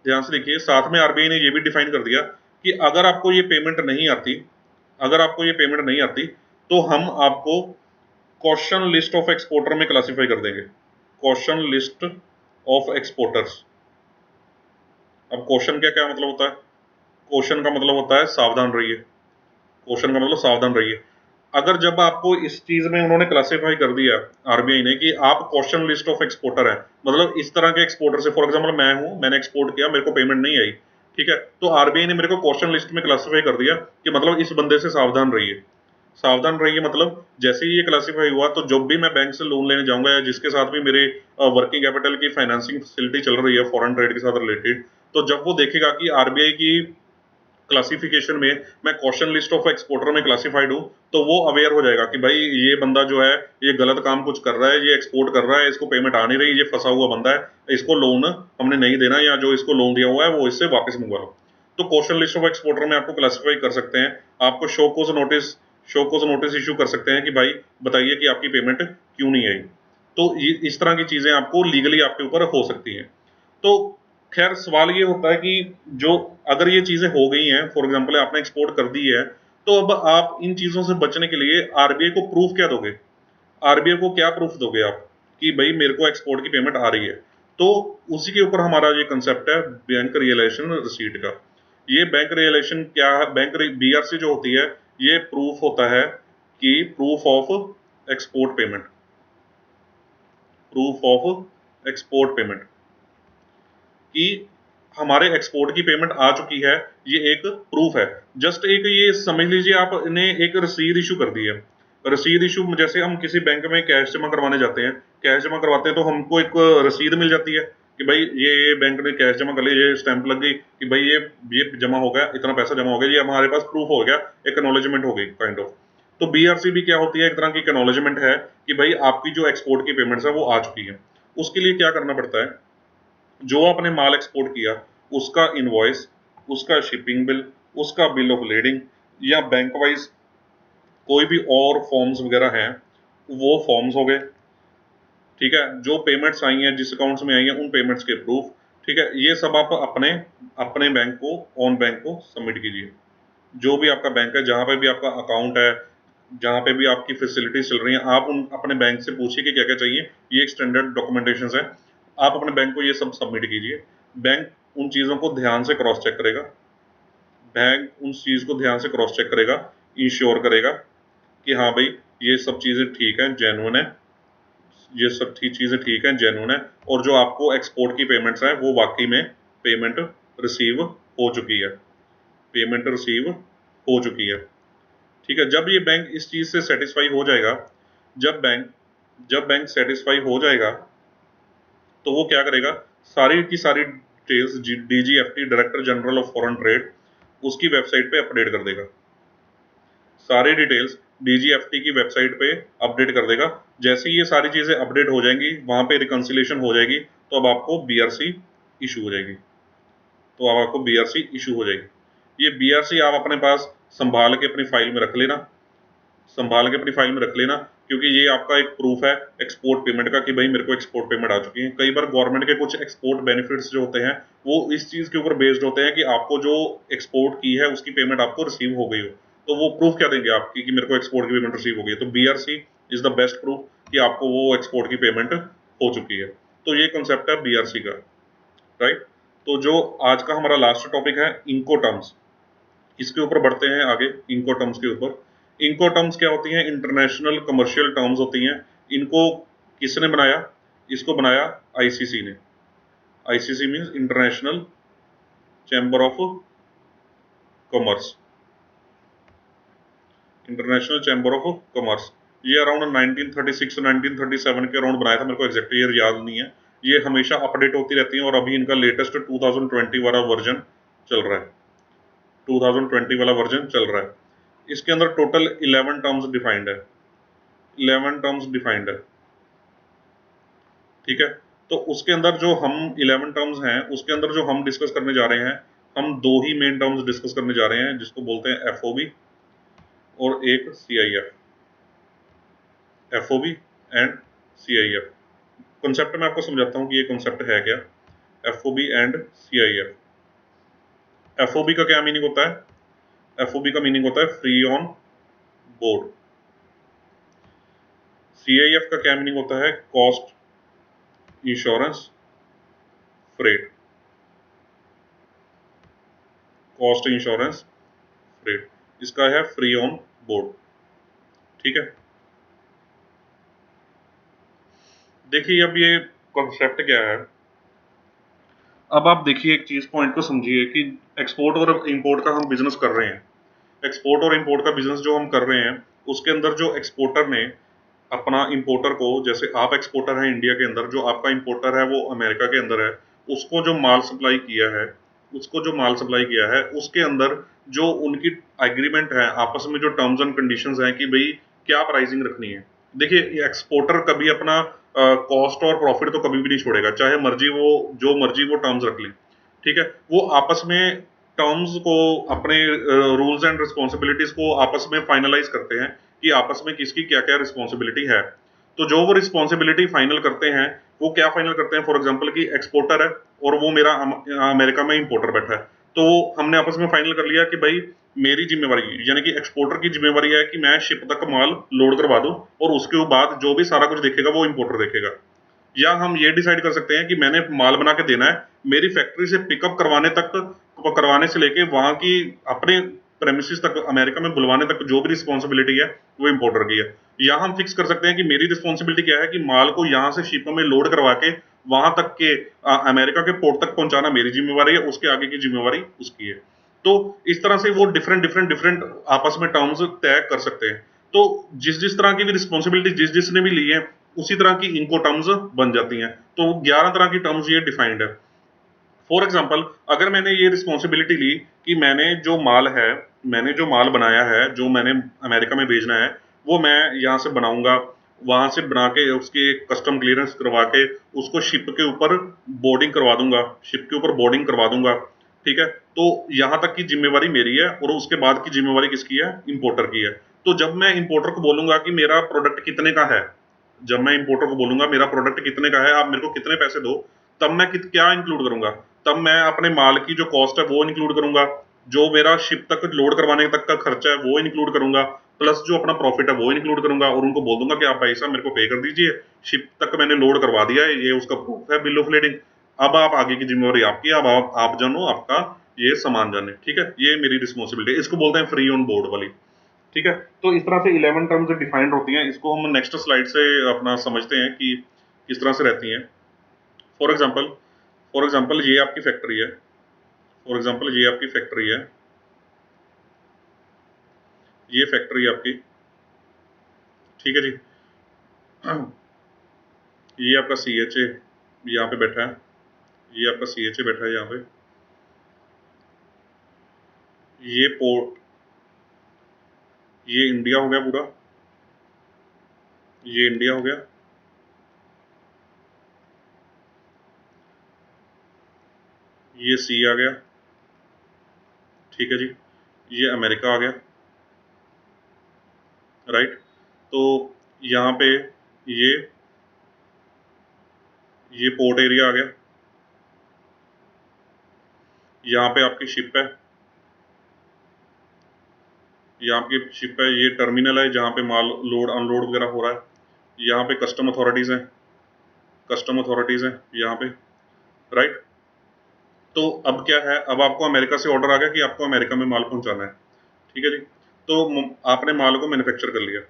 ध्यान से देखिए, साथ में आरबीआई ने ये भी डिफाइन कर दिया कि अगर आपको ये पेमेंट नहीं आती, अगर आपको ये पेमेंट नहीं आती, तो हम आपको क्वेश्चन लिस्ट ऑफ एक्सपोर्टर में क्लासिफाई कर देंगे। Question list of exporters. अब क्वेश्चन क्या क्या मतलब होता है? क्वेश्चन का मतलब होता है सावधान रहिए। क्वेश्चन का मतलब सावधान रहिए। अगर जब आपको इस चीज में उन्होंने क्लासिफाई कर दिया आरबीआई ने कि आप क्वेश्चन लिस्ट ऑफ एक्सपोर्टर है, मतलब इस तरह के एक्सपोर्टर से, फॉर एग्जांपल मैं हूं, मैंने एक्सपोर्ट किया, मेरे को पेमेंट नहीं आई, ठीक है, तो आरबीआई ने मेरे को क्वेश्चन लिस्ट में क्लासिफाई कर दिया कि मतलब इस बंदे से सावधान रहिए। सावधान रहिए मतलब जैसे ही ये क्लासिफाई हुआ तो जब भी मैं बैंक से लोन लेने जाऊंगा या जिसके साथ भी मेरे वर्किंग कैपिटल की फाइनेंसिंग फैसिलिटी चल रही है फॉरेन ट्रेड के साथ रिलेटेड, तो जब वो देखेगा कि आरबीआई की क्लासिफिकेशन में मैं क्वेश्चन लिस्ट ऑफ एक्सपोर्टर में क्लासिफाइड हूं, तो वो अवेयर हो जाएगा कि भाई ये बंदा जो है ये गलत काम कुछ कर रहा है, ये एक्सपोर्ट कर रहा है, इसको पेमेंट आ नहीं रही, ये फंसा हुआ बंदा है, इसको लोन हमने नहीं देना, या जो इसको लोन दिया हुआ है वो इससे वापस मंगवा लो। तो क्वेश्चन लिस्ट ऑफ एक्सपोर्टर में आपको क्लासिफाई कर सकते हैं, आपको शो कोज नोटिस इशू कर सकते हैं कि भाई बताइए कि आपकी पेमेंट क्यों नहीं आई। तो इस तरह की चीजें आपको लीगली आपके ऊपर हो सकती हैं। तो खैर सवाल ये होता है कि जो अगर ये चीजें हो गई हैं, फॉर एग्जांपल आपने एक्सपोर्ट कर दी है, तो अब आप इन चीजों से बचने के लिए आरबीआई को प्रूफ क्या दोगे? आरबीआई को क्या प्रूफ दोगे आप कि भाई मेरे को एक्सपोर्ट की पेमेंट आ रही है? तो उसी के ऊपर हमारा ये कंसेप्ट है बैंक रियलाइजेशन रिसीट का। ये बैंक रियलाइजेशन क्या है? बैंक बीआरसी जो होती है, ये प्रूफ होता है कि proof of export payment, proof of export payment कि हमारे एक्सपोर्ट की पेमेंट आ चुकी है, ये एक प्रूफ है। जस्ट एक ये समझ लीजिए आपने एक रसीद इशू कर दी है। रसीद इशू जैसे हम किसी बैंक में कैश जमा करवाने जाते हैं, कैश जमा करवाते हैं तो हमको एक रसीद मिल जाती है कि भाई ये बैंक ने कैश जमा कर लिया, ये स्टैंप लग गई कि भाई ये जमा हो गया, इतना पैसा जमा हो गया, ये हमारे पास प्रूफ हो गया, एक एक्नॉलेजमेंट हो गई काइंड ऑफ। तो बीआरसी भी क्या होती है? एक तरह की एक्नॉलेजमेंट है कि भाई आपकी जो एक्सपोर्ट की पेमेंट्स है वो आ चुकी है। उसके लिए क्या करना पड़ता है? जो आपने माल एक्सपोर्ट किया उसका इनवॉइस, उसका शिपिंग बिल, उसका बिल ऑफ लेडिंग, या बैंक वाइज कोई भी और फॉर्म्स वगैरह हैं, वो फॉर्म्स हो गए, ठीक है। जो पेमेंट्स आई हैं, जिस अकाउंट्स में आई हैं, उन पेमेंट्स के प्रूफ, ठीक है। ये सब आप अपने अपने बैंक को, ऑन बैंक को सबमिट कीजिए। जो भी आपका बैंक है, जहाँ पे भी आपका अकाउंट है, जहाँ पे भी आपकी फैसिलिटीज चल रही हैं, आप उन अपने बैंक से पूछिए कि क्या क्या चाहिए। ये एक स्टैंडर्ड डॉक्यूमेंटेशन है, आप अपने बैंक को ये सब सबमिट कीजिए। बैंक उन चीज़ों को ध्यान से क्रॉस चेक करेगा, बैंक उन चीज़ को ध्यान से क्रॉस चेक करेगा, इंश्योर करेगा कि हाँ भाई ये सब चीज़ें ठीक हैं, जेन्युइन है, ये सब चीज़ें ठीक हैं, जेन्युइन है, और जो आपको एक्सपोर्ट की पेमेंट्स हैं वो वाकई में पेमेंट रिसीव हो चुकी है, पेमेंट रिसीव हो चुकी है, ठीक है। जब ये बैंक इस चीज़ से सेटिस्फाई हो जाएगा, जब बैंक सेटिस्फाई हो जाएगा, तो वो क्या करेगा? सारी की सारी details DGFT, director general of foreign trade, उसकी वेबसाइट पे अपडेट कर देगा। सारी डिटेल्स डीजीएफटी की वेबसाइट पे अपडेट कर देगा। जैसे ही ये सारी चीज़ें अपडेट हो जाएंगी, वहाँ पे रिकन्सिलेशन हो जाएगी, तो अब आपको बीआरसी इशू हो जाएगी, तो अब आपको बीआरसी इशू हो जाएगी। ये बीआरसी आप अपने पास संभाल के अपनी फाइल में रख लेना, संभाल के अपनी फाइल में रख लेना, क्योंकि ये आपका एक प्रूफ है एक्सपोर्ट पेमेंट का कि भाई मेरे को एक्सपोर्ट पेमेंट आ चुकी है। कई बार गवर्नमेंट के कुछ एक्सपोर्ट बेनिफिट्स जो होते हैं वो इस चीज़ के ऊपर बेस्ड होते हैं कि आपको जो एक्सपोर्ट की है उसकी पेमेंट आपको रिसीव हो गई हो, तो वो प्रूफ क्या देंगे आपकी कि मेरे को एक्सपोर्ट की पेमेंट रिसीव हो गई है? तो BRC is the best proof कि आपको वो एक्सपोर्ट की पेमेंट हो चुकी है। तो ये कंसेप्ट है बीआरसी का, राइट। तो जो आज का हमारा लास्ट टॉपिक है इंको टर्म्स, इसके ऊपर बढ़ते हैं आगे। इंको टर्म्स के ऊपर, इंको टर्म्स क्या होती हैं? इंटरनेशनल कमर्शियल टर्म्स होती हैं। इनको किसने बनाया? इसको बनाया आईसीसी ने। ICC means international chamber of commerce, international chamber of commerce. ये अराउंड 1936 1937 के अराउंड बनाया था, मेरे को एग्जैक्ट ईयर याद नहीं है। ये हमेशा अपडेट होती रहती है, और अभी इनका लेटेस्ट 2020 वाला वर्जन चल रहा है, 2020 वाला वर्जन चल रहा है। इसके अंदर टोटल 11 टर्म्स डिफाइंड है, 11 टर्म्स डिफाइंड है, ठीक है। तो उसके अंदर जो हम 11 टर्म्स हैं, उसके अंदर जो हम डिस्कस करने जा रहे हैं, हम दो ही मेन टर्म्स डिस्कस करने जा रहे हैं, जिसको बोलते हैं एफओबी और एक CIF. FOB and CIF. Concept मैं आपको समझाता हूँ कि ये कॉन्सेप्ट है क्या, एफओबी एंड सीआईएफ। एफओबी का क्या मीनिंग होता है? एफओबी का मीनिंग होता है फ्री ऑन बोर्ड। सीआईएफ का क्या मीनिंग होता है? Cost, insurance, freight. Cost, insurance, freight. इसका है फ्री ऑन बोर्ड, ठीक है। देखिए अब ये कॉन्सेप्ट क्या है, अब आप देखिए एक चीज पॉइंट को समझिए कि एक्सपोर्ट और इंपोर्ट का हम बिजनेस कर रहे हैं। एक्सपोर्ट और इंपोर्ट का बिजनेस जो हम कर रहे हैं, उसके अंदर जो एक्सपोर्टर ने अपना इंपोर्टर को, जैसे आप एक्सपोर्टर हैं इंडिया के अंदर, जो आपका इंपोर्टर है वो अमेरिका के अंदर है, उसको जो माल सप्लाई किया है, उसको जो माल सप्लाई किया है, उसके अंदर जो उनकी एग्रीमेंट है, आपस में जो टर्म्स एंड कंडीशंस हैं कि भाई क्या प्राइसिंग रखनी है। देखिए एक्सपोर्टर कभी अपना कॉस्ट और प्रॉफिट तो कभी भी नहीं छोड़ेगा, चाहे मर्जी वो जो मर्जी वो टर्म्स रख ले, ठीक है। वो आपस में टर्म्स को, अपने रूल्स एंड रिस्पॉन्सिबिलिटीज को आपस में फाइनलाइज करते हैं कि आपस में किसकी क्या क्या रिस्पॉन्सिबिलिटी है। तो जो वो रिस्पॉन्सिबिलिटी फाइनल करते हैं वो क्या फाइनल करते हैं, फॉर एग्जाम्पल कि एक्सपोर्टर है और वो मेरा अमेरिका में इंपोर्टर बैठा है, तो हमने आपस में फाइनल कर लिया कि भाई मेरी जिम्मेवारी यानी कि एक्सपोर्टर की जिम्मेवारी है कि मैं शिप तक माल लोड करवा दूं और उसके बाद जो भी सारा कुछ देखेगा वो इंपोर्टर देखेगा। या हम ये डिसाइड कर सकते हैं कि मैंने माल बना के देना है, मेरी फैक्ट्री से पिकअप करवाने से लेके वहां की अपने प्रेमिसेस तक अमेरिका में बुलवाने तक जो भी रिस्पॉन्सिबिलिटी है वो इंपोर्टर की है। या हम फिक्स कर सकते हैं कि मेरी रिस्पॉन्सिबिलिटी क्या है कि माल को यहाँ से शिपों में लोड करवा के वहां तक के अमेरिका के पोर्ट तक पहुंचाना मेरी जिम्मेवारी है, उसके आगे की जिम्मेवारी उसकी है। तो इस तरह से वो डिफरेंट डिफरेंट डिफरेंट आपस में टर्म्स तय कर सकते हैं। तो जिस जिस तरह की भी रिस्पॉन्सिबिलिटी जिस जिसने भी ली है उसी तरह की इनको टर्म्स बन जाती हैं। तो 11 तरह की टर्म्स ये डिफाइंड है। फॉर एग्जाम्पल अगर मैंने ये रिस्पॉन्सिबिलिटी ली कि मैंने जो माल बनाया है, जो मैंने अमेरिका में भेजना है, वो मैं यहाँ से बनाऊंगा, वहां से बना के उसकी कस्टम क्लियरेंस करवा के उसको शिप के ऊपर बोर्डिंग करवा दूंगा, शिप के ऊपर बोर्डिंग करवा दूंगा। ठीक है, तो यहाँ तक की जिम्मेवारी मेरी है और उसके बाद की जिम्मेवारी किसकी है, इंपोर्टर की है। तो जब मैं इंपोर्टर को बोलूंगा कि मेरा प्रोडक्ट कितने का है, जब मैं इंपोर्टर को बोलूंगा मेरा प्रोडक्ट कितने का है, आप मेरे को कितने पैसे दो, तब मैं क्या इंक्लूड करूंगा, तब मैं अपने माल की जो कॉस्ट है वो इंक्लूड करूंगा, जो मेरा शिप तक लोड करवाने तक का खर्चा है वो इंक्लूड करूंगा, प्लस जो अपना प्रॉफिट है वो इंक्लूड करूंगा और उनको बोल दूंगा कि आप भाई साहब मेरे को पे कर दीजिए, शिप तक मैंने लोड करवा दिया है, ये उसका प्रूफ है, बिल ऑफ लेडिंग। अब आप आगे की जिम्मेवारी आपकी, अब आप जानो आपका ये सामान जाने। ठीक है, ये मेरी रिस्पॉन्सिबिलिटी है, इसको बोलते हैं फ्री ऑन बोर्ड वाली। ठीक है, तो इस तरह से 11 टर्म्स डिफाइंड होती हैं। इसको हम नेक्स्ट स्लाइड से अपना समझते हैं कि किस तरह से रहती हैं। फॉर एग्जांपल फॉर एग्जांपल ये आपकी फैक्ट्री है, फॉर एग्जांपल ये आपकी फैक्ट्री है, ये फैक्ट्री आपकी। ठीक है जी, ये आपका CHA यहाँ पे बैठा है, ये आपका CHA बैठा है यहाँ पे, ये पोर्ट, ये इंडिया हो गया पूरा, ये इंडिया हो गया, ये C आ गया। ठीक है जी, ये अमेरिका आ गया, राइट। तो यहाँ पे ये ये पोर्ट एरिया आ गया, यहाँ पे आपकी शिप है, ये आपकी शिप है, ये टर्मिनल है जहाँ पे माल लोड अनलोड वगैरह हो रहा है, यहाँ पे कस्टम अथॉरिटीज़ हैं, कस्टम अथॉरिटीज़ हैं यहाँ पे, राइट। तो अब क्या है, अब आपको अमेरिका से ऑर्डर आ गया कि आपको अमेरिका में माल पहुँचाना है। ठीक है जी, तो आपने माल को मैन्युफैक्चर कर लिया,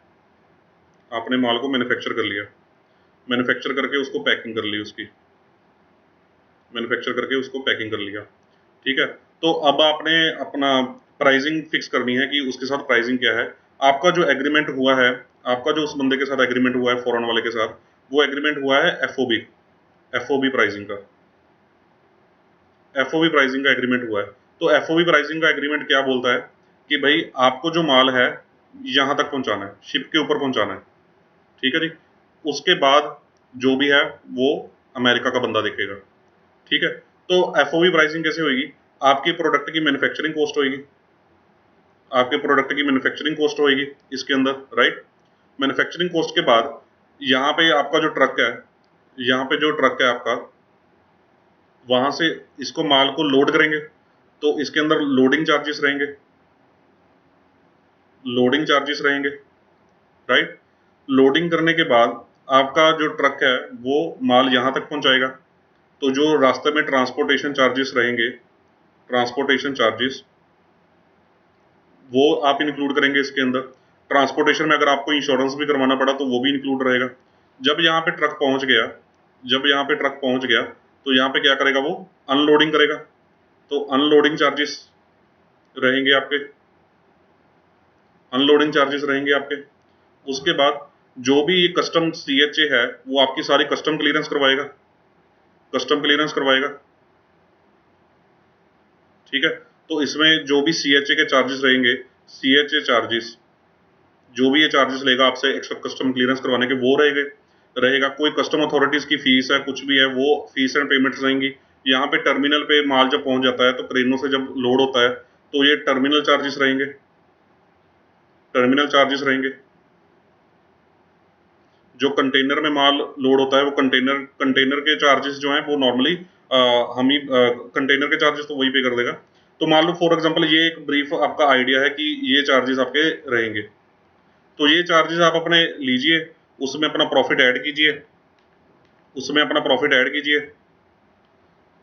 आपने माल को मैन्युफैक्चर कर लिया, मैन्युफैक्चर करके उसको पैकिंग कर ली, उसकी मैन्युफैक्चर करके उसको पैकिंग कर लिया। ठीक है, तो अब आपने अपना प्राइसिंग फिक्स करनी है कि उसके साथ प्राइसिंग क्या है। आपका जो एग्रीमेंट हुआ है, आपका जो उस बंदे के साथ एग्रीमेंट हुआ है फॉरेन वाले के साथ, वो एग्रीमेंट हुआ है एफओबी प्राइसिंग का, एफओबी प्राइसिंग का एग्रीमेंट हुआ है। तो एफओबी प्राइसिंग का एग्रीमेंट क्या बोलता है कि भाई आपको जो माल है यहाँ तक पहुँचाना है, शिप के ऊपर पहुँचाना है। ठीक है जी, उसके बाद जो भी है वो अमेरिका का बंदा देखेगा। ठीक है, तो एफओबी प्राइसिंग कैसे होगी, आपके प्रोडक्ट की मैन्युफैक्चरिंग कॉस्ट होगी, आपके प्रोडक्ट की मैन्युफैक्चरिंग कॉस्ट होगी इसके अंदर, राइट। मैन्युफैक्चरिंग कॉस्ट के बाद यहाँ पे आपका जो ट्रक है, यहाँ पे जो ट्रक है आपका, वहां से इसको माल को लोड करेंगे, तो इसके अंदर लोडिंग चार्जेस रहेंगे, लोडिंग चार्जेस रहेंगे, राइट। लोडिंग करने के बाद आपका जो ट्रक है वो माल यहाँ तक पहुँचाएगा, तो जो रास्ते में ट्रांसपोर्टेशन चार्जेस रहेंगे, ट्रांसपोर्टेशन चार्जेस वो आप इंक्लूड करेंगे इसके अंदर। ट्रांसपोर्टेशन में अगर आपको इंश्योरेंस भी करवाना पड़ा तो वो भी इंक्लूड रहेगा। जब यहाँ पे ट्रक पहुँच गया, जब यहाँ पे ट्रक पहुँच गया तो यहाँ पे क्या करेगा, वो अनलोडिंग करेगा, तो अनलोडिंग चार्जेस रहेंगे आपके, अनलोडिंग चार्जेस रहेंगे आपके। उसके बाद जो भी ये कस्टम CHA है वो आपकी सारी कस्टम क्लियरेंस करवाएगा, कस्टम क्लियरेंस करवाएगा। ठीक है, तो इसमें जो भी CHA के चार्जेस रहेंगे, CHA चार्जेस, जो भी ये चार्जेस लेगा आपसे कस्टम क्लियरेंस करवाने के, वो रहेगा। कोई कस्टम अथॉरिटीज की फीस है, कुछ भी है, वो फीस एंड पेमेंट्स रहेंगी। यहाँ पे टर्मिनल पे माल जब पहुंच जाता है तो क्रेनों से जब लोड होता है तो ये टर्मिनल चार्जेस रहेंगे, टर्मिनल चार्जेस रहेंगे। जो कंटेनर में माल लोड होता है वो कंटेनर के चार्जेस जो हैं वो नॉर्मली हम ही कंटेनर के चार्जेस तो वही पे कर देगा। तो मान लो फॉर एग्जांपल ये एक ब्रीफ आपका आइडिया है कि ये चार्जेस आपके रहेंगे, तो ये चार्जेस आप अपने लीजिए, उसमें अपना प्रॉफिट ऐड कीजिए, उसमें अपना प्रॉफिट ऐड कीजिए,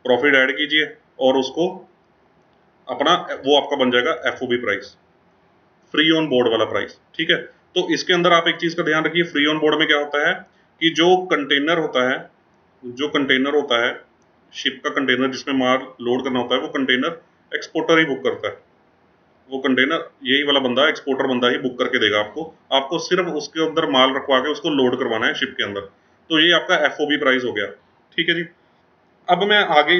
प्रॉफिट ऐड कीजिए और उसको अपना वो आपका बन जाएगा FOB price, free on board वाला प्राइस। ठीक है, तो इसके अंदर आप एक चीज का ध्यान रखिए, फ्री ऑन बोर्ड में क्या होता है कि जो कंटेनर होता है, जो कंटेनर होता है, शिप का कंटेनर जिसमें माल लोड करना होता है, वो कंटेनर एक्सपोर्टर ही बुक करता है। वो कंटेनर यही वाला बंदा, एक्सपोर्टर बंदा ही बुक करके देगा आपको, आपको सिर्फ उसके अंदर माल रखवा के उसको लोड करवाना है शिप के अंदर। तो ये आपका एफओबी प्राइस हो गया। ठीक है जी, अब मैं आगे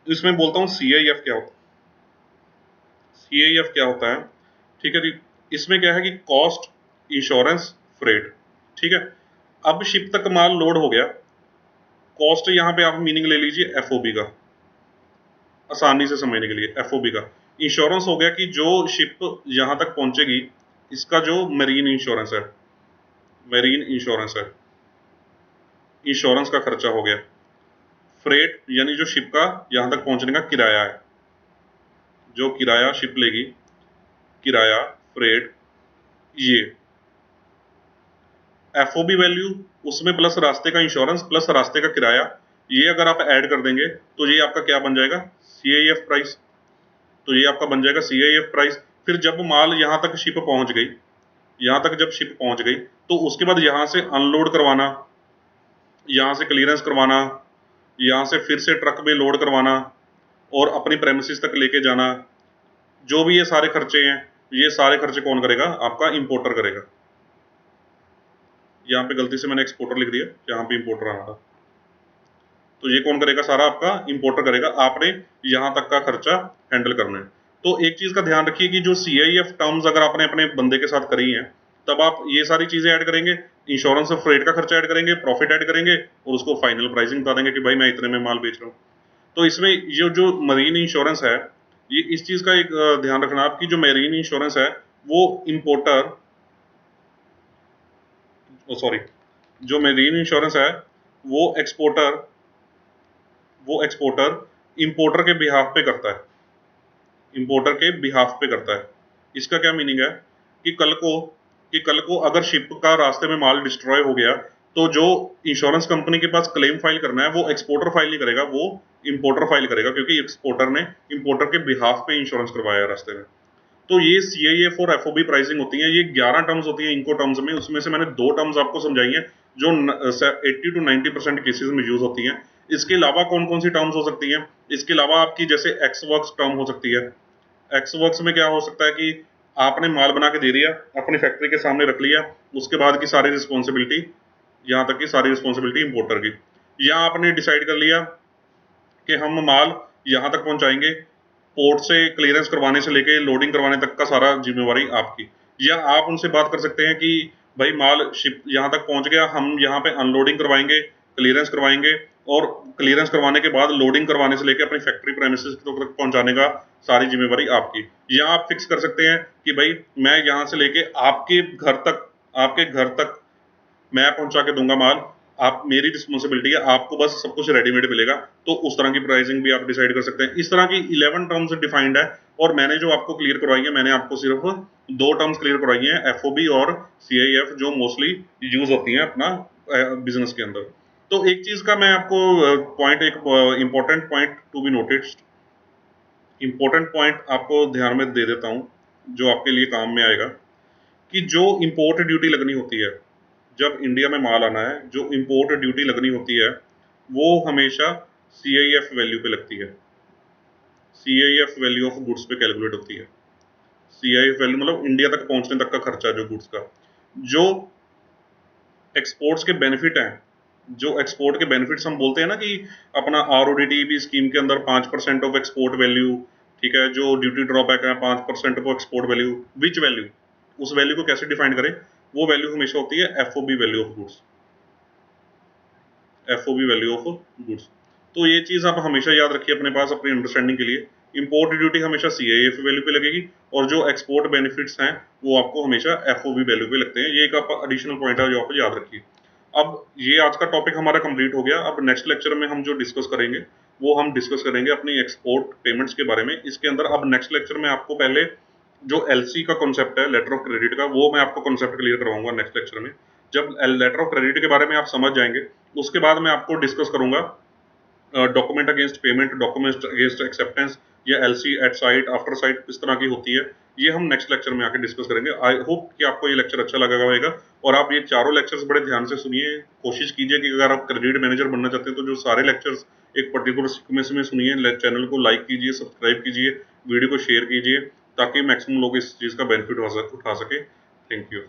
इसमें बोलता हूँ सीआईएफ क्या होता है। सीआईएफ क्या होता है, ठीक है जी, इसमें क्या है कि कॉस्ट, इंश्योरेंस, फ्रेट। ठीक है, अब शिप तक माल लोड हो गया, कॉस्ट यहाँ पे आप मीनिंग ले लीजिए एफओबी का, आसानी से समझने के लिए एफओबी का। इंश्योरेंस हो गया कि जो शिप यहाँ तक पहुंचेगी इसका जो मरीन इंश्योरेंस है, मरीन इंश्योरेंस है, इंश्योरेंस का खर्चा हो गया। फ्रेट यानी जो शिप का यहाँ तक पहुंचने का किराया है, जो किराया शिप लेगी, किराया, फ्रेट, ये एफओबी वैल्यू, उसमें प्लस रास्ते का इंश्योरेंस प्लस रास्ते का किराया, ये अगर आप ऐड कर देंगे तो ये आपका क्या बन जाएगा, सीआईएफ प्राइस। तो ये आपका बन जाएगा सीआईएफ प्राइस। फिर जब माल यहाँ तक शिप पहुंच गई, यहाँ तक जब शिप पहुंच गई तो उसके बाद यहाँ से अनलोड करवाना, यहाँ से क्लियरेंस करवाना, यहाँ से फिर से ट्रक में लोड करवाना और अपनी प्रेमिसेस तक लेके जाना, जो भी ये सारे खर्चे हैं, ये सारे खर्चे कौन करेगा, आपका इंपोर्टर करेगा। यहाँ पे गलती से मैंने एक्सपोर्टर लिख दिया, यहाँ पे इंपोर्टर आना था। तो ये कौन करेगा, सारा आपका इंपोर्टर करेगा, आपने यहाँ तक का खर्चा हैंडल करना है। तो एक चीज का ध्यान रखिए कि जो सीआईएफ टर्म्स अगर आपने अपने बंदे के साथ करी हैं, तब आप ये सारी चीजें ऐड करेंगे, इंश्योरेंस और फ्रेट का खर्चा ऐड करेंगे, प्रॉफिट ऐड करेंगे और उसको फाइनल प्राइसिंग बता देंगे कि भाई मैं इतने में माल बेच रहा हूँ। तो इसमें ये जो मरीन इंश्योरेंस है, ये इस चीज का एक ध्यान रखना आपकी, जो मरीन इंश्योरेंस है वो इंपोर्टर, सॉरी, जो मरीन इंश्योरेंस है वो एक्सपोर्टर, वो एक्सपोर्टर इंपोर्टर के बिहाफ पे करता है, इंपोर्टर के बिहाफ पे करता है। इसका क्या मीनिंग है कि कल को अगर शिप का रास्ते में माल डिस्ट्रॉय हो गया तो जो इंश्योरेंस कंपनी के पास क्लेम फाइल करना है वो एक्सपोर्टर फाइल नहीं करेगा, वो इंपोर्टर फाइल करेगा, क्योंकि एक्सपोर्टर ने इंपोर्टर के बिहाफ पे इंश्योरेंस करवाया रास्ते में। तो ये सीआईएफ और एफओबी प्राइसिंग होती है, ये 11 टर्म्स होती हैं इनको टर्म्स में, उसमें से मैंने 2 टर्म्स आपको समझाई हैं जो 80 to 90% केसेस में यूज होती हैं। इसके अलावा कौन कौन सी टर्म्स हो सकती हैं, इसके अलावा आपकी जैसे एक्स वर्क्स टर्म हो सकती है। एक्स वर्क्स में क्या हो सकता है कि आपने माल बना के दे दिया, अपनी फैक्ट्री के सामने रख लिया, उसके बाद की सारी रिस्पॉन्सिबिलिटी, यहाँ तक की सारी रिस्पॉन्सिबिलिटी इंपोर्टर की, या आपने डिसाइड कर लिया कि हम माल यहाँ तक पहुंचाएंगे, पोर्ट से क्लियरेंस करवाने से लेके लोडिंग करवाने तक का सारा जिम्मेवारी आपकी। या आप उनसे बात कर सकते हैं कि भाई माल शिप यहाँ तक पहुंच गया, हम यहाँ पे अनलोडिंग करवाएंगे, क्लियरेंस करवाएंगे और क्लियरेंस करवाने के बाद लोडिंग करवाने से लेकर अपनी फैक्ट्री प्रेमिसेस तक पहुंचाने का सारी जिम्मेवारी आपकी। या आप फिक्स कर सकते हैं कि भाई मैं यहाँ से लेके आपके घर तक मैं पहुंचा के दूंगा माल, आप, मेरी रिस्पॉन्सिबिलिटी है, आपको बस सब कुछ रेडीमेड मिलेगा। तो उस तरह की प्राइसिंग भी आप डिसाइड कर सकते हैं। इस तरह की 11 टर्म्स डिफाइंड है और मैंने जो आपको क्लियर करवाई है, मैंने आपको सिर्फ 2 टर्म्स क्लियर करवाई हैं, एफओबी और सीआईएफ, जो मोस्टली यूज होती हैं अपना बिजनेस के अंदर। तो एक चीज का मैं आपको पॉइंट, एक important point to be noticed, important point आपको ध्यान में दे देता हूं जो आपके लिए काम में आएगा, कि जो इंपोर्ट ड्यूटी लगनी होती है, जब इंडिया में माल आना है, जो इंपोर्ट ड्यूटी लगनी होती है वो हमेशा सीआईएफ वैल्यू पे लगती है, सीआईएफ वैल्यू ऑफ गुड्स पे कैलकुलेट होती है। सीआईएफ वैल्यू मतलब इंडिया तक पहुंचने तक का खर्चा जो गुड्स का, जो एक्सपोर्ट्स के बेनिफिट हैं, जो एक्सपोर्ट के बेनिफिट्स हम बोलते हैं ना कि अपना आरओडीटी स्कीम के अंदर 5% ऑफ एक्सपोर्ट वैल्यू, ठीक है, जो ड्यूटी ड्रॉबैक है 5% of export value, which value, उस वैल्यू को कैसे डिफाइन करें, वो वैल्यू हमेशा होती है FOB value of goods, FOB value of goods. तो ये चीज़ आप हमेशा याद रखिए अपने पास अपनी अंडरस्टैंडिंग के लिए। इंपोर्ट ड्यूटी हमेशा सीआईएफ वैल्यू पे लगेगी और जो एक्सपोर्ट बेनिफिट्स हैं वो आपको हमेशा एफओबी वैल्यू पे लगते हैं। ये एक आप एडिशनल पॉइंट है जो आप याद रखिए। अब ये आज का टॉपिक हमारा कंप्लीट हो गया। अब नेक्स्ट लेक्चर में हम जो डिस्कस करेंगे वो हम डिस्कस करेंगे अपनी एक्सपोर्ट पेमेंट्स के बारे में। इसके अंदर अब नेक्स्ट लेक्चर में आपको पहले जो एलसी का कॉन्सेप्ट है, लेटर ऑफ क्रेडिट का, वो मैं आपको कॉन्सेप्ट क्लियर करवाऊंगा नेक्स्ट लेक्चर में। जब लेटर ऑफ क्रेडिट के बारे में आप समझ जाएंगे उसके बाद मैं आपको डिस्कस करूंगा document against payment, document against acceptance या LC at sight, after sight किस तरह की होती है, ये हम नेक्स्ट लेक्चर में आके डिस्कस करेंगे। आई होप कि आपको ये लेक्चर अच्छा लगा होगा और आप ये चारों लेक्चर्स बड़े ध्यान से सुनिए। कोशिश कीजिए कि अगर आप क्रेडिट मैनेजर बनना चाहते हैं तो जो सारे लेक्चर्स एक पर्टिकुलर सीक्वेंस में सुनिए। चैनल को लाइक कीजिए, सब्सक्राइब कीजिए, वीडियो को शेयर कीजिए ताकि मैक्सिमम लोग इस चीज़ का बेनिफिट उठा सके। Thank you.